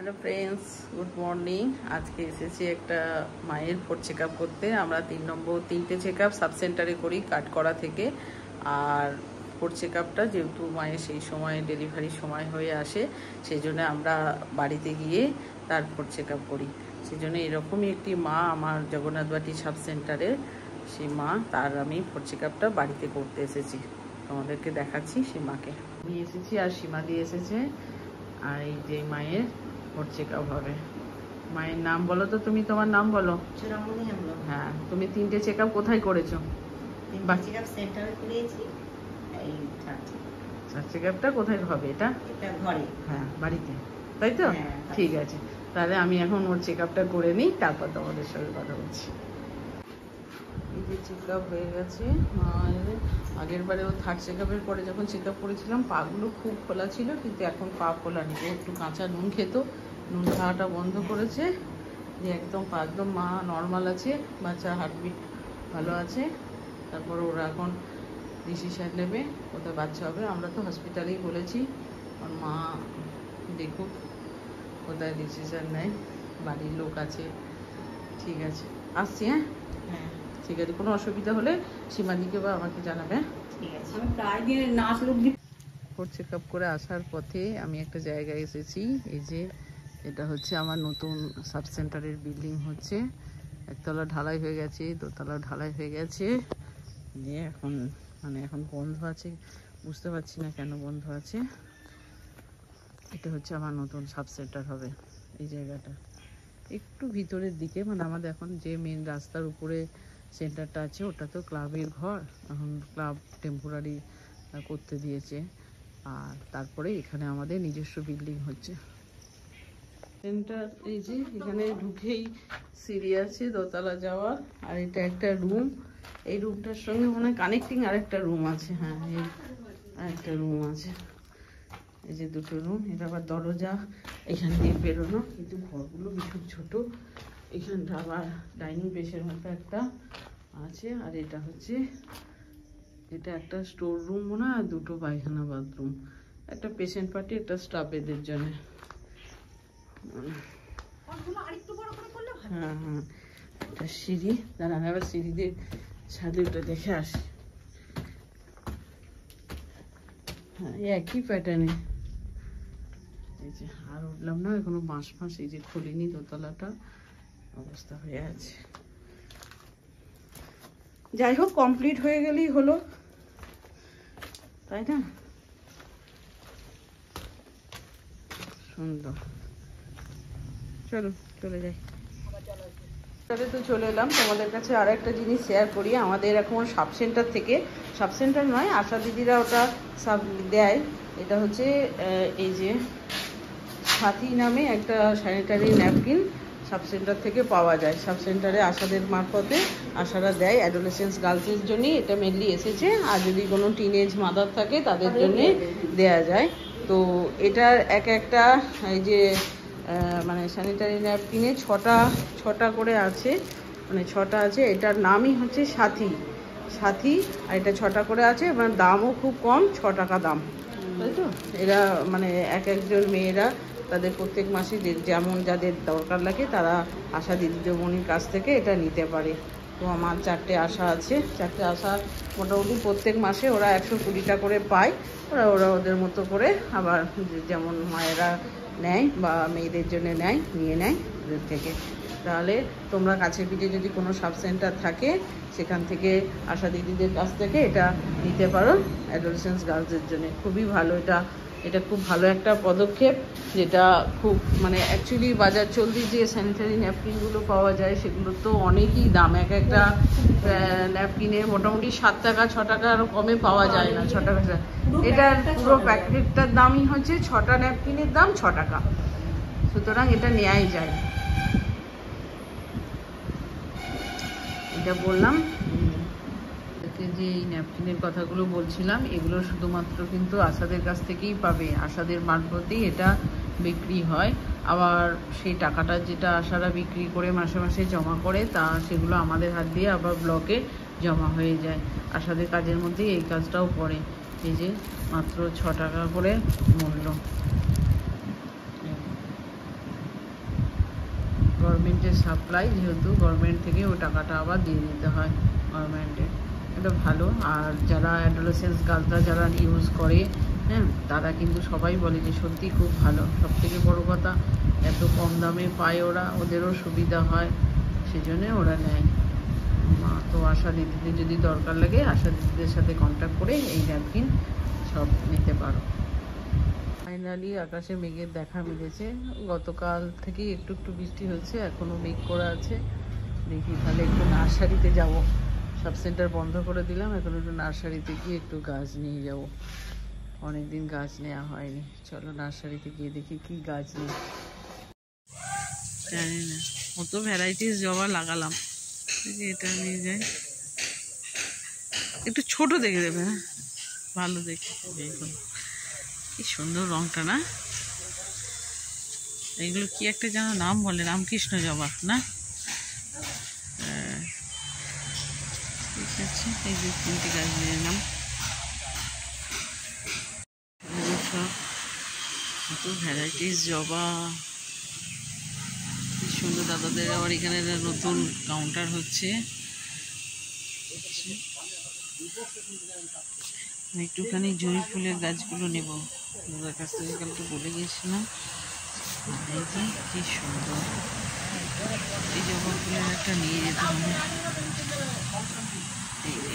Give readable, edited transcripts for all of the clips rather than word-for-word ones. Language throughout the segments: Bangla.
Hello friends, good morning. আজকে এসেছি একটা মায়ের ফুড চেক আপ করতে। আমরা 3টে চেক আপ সাব সেন্টারে করি কাঠকড়া থেকে। আর ফুড চেক আপটা যেহেতু মায়ের সেই সময় ডেলিভারির সময় হয়ে আসে, সেই জন্য আমরা বাড়িতে গিয়ে তার ফুড চেক আপ করি। সেই জন্য এরকমই একটি মা আমার জগন্নাথবাটি সাব সেন্টারে, সেই মা তার আমি ফুড চেক আপটা বাড়িতে করতে এসেছি। তোমাদেরকে দেখাচ্ছি সেই মাকে। আমি এসেছি আর সীমা দিয়ে এসেছে। আর এই যে মায়ের ফুড চেক আপ হবে। মায়ের নাম বলো তো, তুমি তোমার নাম বলো। হ্যাঁ, তুমি 3টে চেক আপ কোথায় করেছো? চেক আপটা কোথায় হবে? এটা ঘরে? হ্যাঁ, বাড়িতে, তাই তো? ঠিক আছে, তাহলে আমি এখন ওর চেক আপটা করে নিই, তারপর তোমাদের সঙ্গে কথা বলছি। এই যে চেক আপ হয়ে গেছে মায়ের। আগের বারে ও থার্ড চেক আপের পরে যখন চেক আপ করেছিলাম পাগুলো খুব খোলা ছিল, কিন্তু এখন পা খোলা নেই। ও একটু কাঁচা নুন খেত, নুন খাওয়াটা বন্ধ করেছে। যে একদম পা একদম মা নর্মাল আছে, বাচ্চা হার্টবিট ভালো আছে। তারপর ওরা এখন ডিসিশন নেবে কোথায় বাচ্চা হবে। আমরা তো হসপিটালেই বলেছি, আর মা দেখুক কোথায় ডিসিশন নেয়। বাড়ির লোক আছে। ঠিক আছে, আসছি। হ্যাঁ হ্যাঁ, ঠিক আছে। কোনো অসুবিধা হলে সীমাদিকে বা আমাকে জানাবে। ঠিক আছে। আমি প্রায় দিন না আসলেও ফুড চেক আপ করে আসার পথে আমি একটা জায়গায় এসেছি। এই যে এটা হচ্ছে আমার নতুন সাব সেন্টারের বিল্ডিং হচ্ছে। একতলা ঢালাই হয়ে গেছে, দোতলা ঢালাই হয়ে গেছে। যে এখন বন্ধ আছে, বুঝতে পারছি না কেন বন্ধ আছে। এটা হচ্ছে আমার নতুন সাব সেন্টার হবে। এই জায়গাটা একটু ভিতরের দিকে, আমাদের এখন যে মেন রাস্তার উপরে সেন্টারটা আছে ওটা তো ক্লাবের ঘর, এখন ক্লাব টেম্পোরারি করতে দিয়েছে। আর তারপরে এখানে আমাদের নিজস্ব বিল্ডিং হচ্ছে সেন্টার। এই যে এখানে ঢুকেই সিঁড়ি আছে দোতলা যাওয়ার, আর এটা একটা রুম। এই রুমটার সঙ্গে মনে হয় কানেক্টিং আরেকটা রুম আছে। হ্যাঁ, এই আরেকটা রুম আছে। এই যে দুটো রুম, এটা আবার দরজা এখান দিয়ে বেরোনো, কিন্তু ঘরগুলো ভীষণ ছোট। এখানটা আবার ডাইনিং বেসের মতো একটা আছে। আর এটা হচ্ছে একটা স্টোর রুম মনে হয়, আর দুটো পায়খানা বাথরুম, একটা পেশেন্ট পার্টি, একটা স্টাফেদের জন্য। হ্যাঁ হ্যাঁ, একটা সিঁড়ি। দাঁড়ান, আবার সিঁড়ি দিয়ে ছাদে ওটা দেখে আসি। হ্যাঁ, একই প্যাটার্নে। এই যে আর উঠলাম না এখনো, বাঁশ ফাঁস এই যে খুলিনি, দোতলাটা অবস্থা হয়ে আছে। যাই হোক, কমপ্লিট হয়ে গেলেই হলো, তাই না? সুন্দর। চলো চলে যাই। তবে তো চলে এলাম তোমাদের কাছে। আর একটা জিনিস শেয়ার করি। আমাদের এখন সাব সেন্টার থেকে, সাব সেন্টার নয়, আশা দিদিরা ওটা সাব দেয়। এটা হচ্ছে এই যে সাথী নামে একটা স্যানিটারি ন্যাপকিন সাব সেন্টার থেকে পাওয়া যায়। সাব সেন্টারে আশাদের মারফতে আশারা দেয় অ্যাডোলেসেন্স গার্লসের জন্যই এটা মেনলি এসেছে। আর যদি কোনো টিনেজ মাদার থাকে তাদের জন্যে দেয়া যায়। তো এটার একটা এই যে স্যানিটারি ন্যাপকিনে ছটা করে আছে, 6টা আছে। এটার নামই হচ্ছে সাথী। আর এটা 6টা করে আছে, এবং দামও খুব কম, 6 টাকা দাম, তাই তো? এরা একজন মেয়েরা তাদের প্রত্যেক মাসে যেমন যাদের দরকার লাগে তারা আশা দিদিমণির কাছ থেকে এটা নিতে পারে। তো আমার 4টে আশা আছে। 4টে আশা মোটামুটি প্রত্যেক মাসে ওরা 120টা করে পায়। ওরা ওদের মতো করে আবার যেমন মায়েরা নেয় বা মেয়েদের জন্য নিয়ে নেয় ওদের থেকে। তাহলে তোমরা কাছের পিঠে যদি কোনো সাব সেন্টার থাকে, সেখান থেকে আশা দিদিদের কাছ থেকে এটা নিতে পারো অ্যাডোলেসেন্স গার্লসের জন্য। খুবই ভালো এটা খুব ভালো একটা পদক্ষেপ, যেটা খুব অ্যাকচুয়ালি বাজার চলতি যে স্যানিটারি ন্যাপকিনগুলো পাওয়া যায় সেগুলো তো অনেকই দাম। একটা ন্যাপকিনের মোটামুটি 7 টাকা 6 টাকা, আরও কমে পাওয়া যায় না। 6 টাকা, এটার পুরো প্যাকেটটার দামই হচ্ছে 6টা ন্যাপকিনের দাম 6 টাকা। সুতরাং এটা নেওয়াই যায়। এটা বললাম যে এই ন্যাপকিনের কথাগুলো বলছিলাম, এগুলো শুধুমাত্র কিন্তু আশাদের কাছ থেকেই পাবে। আশাদের মারফতেই এটা বিক্রি হয়। আবার সেই টাকাটা যেটা আশারা বিক্রি করে মাসে মাসে জমা করে, সেগুলো আমাদের হাত দিয়ে আবার ব্লকে জমা হয়ে যায়। আশাদের কাজের মধ্যেই এই কাজটাও পড়ে। এই যে মাত্র 6 টাকা করে মূল্য। গভর্নমেন্টের সাপ্লাই, যেহেতু গভর্নমেন্ট থেকে ওই টাকাটা আবার দিয়ে দিতে হয় গভর্নমেন্টে, এটা ভালো। আর যারা অ্যাডোলেসেন্স গাছটা যারা ইউজ করে, হ্যাঁ, তারা কিন্তু সবাই বলে যে সত্যি খুব ভালো। সবথেকে বড় কথা, এত কম দামে পায় ওরা, ওদেরও সুবিধা হয়, সেজন্যে ওরা নেয়। তো আশা দিদিদের যদি দরকার লাগে, আশা দিদিদের সাথে কন্ট্যাক্ট করে এই ন্যাপকিন সব নিতে পারো। ফাইনালি আকাশে মেঘের দেখা মিলেছে। গতকাল থেকেই একটু একটু বৃষ্টি হচ্ছে, এখনও মেঘ করা আছে। দেখি তাহলে একটু নার্সারিতে যাব। সাব সেন্টার বন্ধ করে দিলাম, এখন একটু নার্সারিতে গিয়ে একটু গাছ নিয়ে যাব। অনেকদিন গাছ নেওয়া হয়নি। চলো নার্সারিতে গিয়ে দেখি কি গাছ নেই। জানি না, কত ভ্যারাইটিস জবা লাগালাম। এটা নিয়ে যাই, একটু ছোট দেখে দেবে, হ্যাঁ ভালো দেখে। কি সুন্দর রংটা না? এগুলো কি একটা যেন নাম বলে, রামকৃষ্ণ জবা না? ঠিক আছে, এই যে 3টে গাছ নিয়ে নাম। সব কত ভ্যারাইটিস জবা, কি সুন্দর। দাদাদের আবার এখানে নতুন কাউন্টার হচ্ছে। একটুখানি জুঁই ফুলের গাছগুলো নেব, দাদার কাছ থেকে কালকে বলে গিয়েছিলাম। এই যে কি সুন্দর, এই জবা ফুলের একটা নিয়ে যেতে হবে।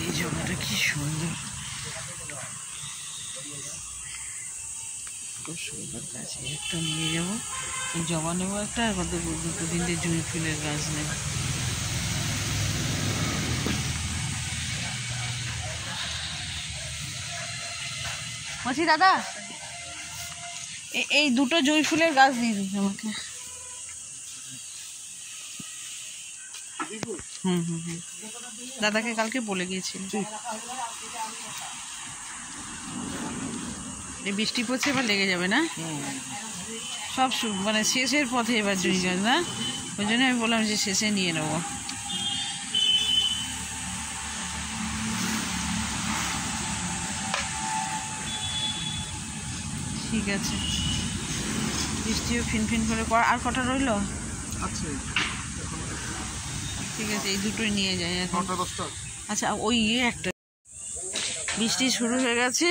এই জবাটা কি সুন্দর, খুব সুন্দর গাছ। একটা নিয়ে যাবো, এই জবা নেবো একটা, আর কত 2-3টে জুঁই ফুলের গাছ নেব। বলছি দাদা, এই 2টো জুঁই ফুলের গাছ দিয়ে দিন আমাকে। হুম হুম হুম, দাদাকে কালকে বলে গিয়েছিল। এই বৃষ্টি পড়ছে, এবার লেগে যাবে না সব, মানে শেষের পথে এবার জুঁই গাছ না, ওই জন্য আমি বললাম যে শেষে নিয়ে নেবো। ঠিক আছে, বৃষ্টিও ফিনফিন করে পড়া। আর কটা রইল? ঠিক আছে, এই 2টোই নিয়ে যাই এখন। আচ্ছা, ওই একটা বৃষ্টি শুরু হয়ে গেছে,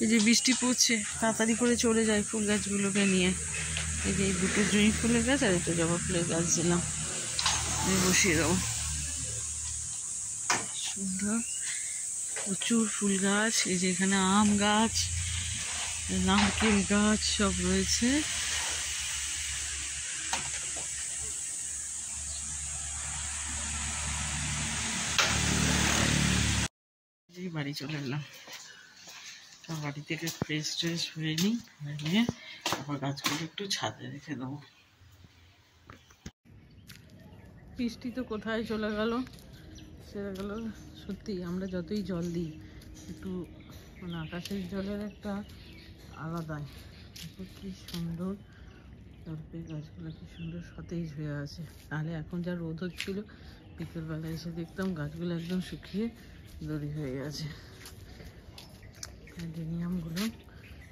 এই যে বৃষ্টি পড়ছে, তাড়াতাড়ি করে চলে যায় ফুল গাছগুলোকে নিয়ে। এই যে এই 2টো জুঁই ফুলের গাছ আর একটা জবা ফুলের গাছ দিলাম, বসিয়ে দেবো। সুন্দর প্রচুর ফুল গাছ। এই যে এখানে আম গাছ, নারকেল গাছ সব রয়েছে। বাড়ি চলে এলাম, বাড়ি থেকে ফ্রেশ ট্রেশ হয়ে নিই, নিয়ে আবার গাছগুলো একটু ছাদে রেখে দেবো। বৃষ্টি তো কোথায় চলে গেল, সেরে গেল। সত্যি আমরা যতই জল দিই, একটু মানে আকাশের জলের একটা আলাদাই। কি সুন্দর জলপে গাছগুলো, কি সুন্দর সতেজ হয়ে আছে। তাহলে এখন যা রোদ হচ্ছিল, বিকেলবেলা এসে দেখতাম গাছগুলো একদম শুকিয়ে দড়ি হয়ে গেছে। অ্যাডেনিয়ামগুলো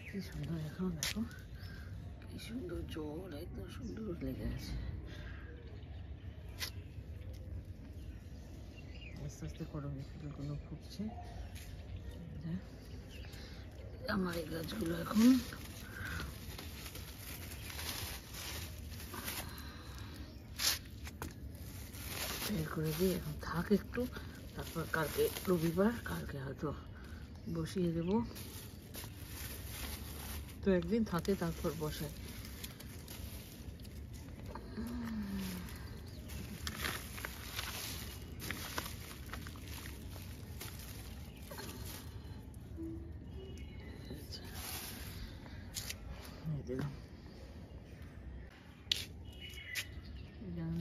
কি সুন্দর, এখন দেখো কি সুন্দর জল একদম সুন্দর লেগে আছে। আস্তে আস্তে করমে ফুলগুলো ফুটছে। আমার এই গাছগুলো এখন বের করে দিই, এখন থাক একটু, তারপর কালকে রবিবার, কালকে হয়তো বসিয়ে দেব। তো একদিন থাকে, তারপর বসাই।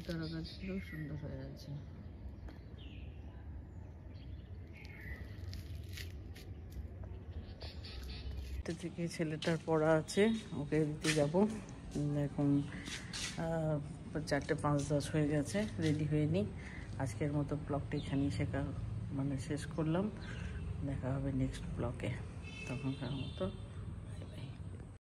তারা গাছগুলো সুন্দর হয়ে আছে। থেকে ছেলেটার পড়া আছে, ওকে দিতে যাব। এখন 4:05 হয়ে গেছে, রেডি হয়ে নিই। আজকের মতো ব্লগটা এখানেই শেখা মানে শেষ করলাম। দেখা হবে নেক্সট ব্লগে, তখনকার মতো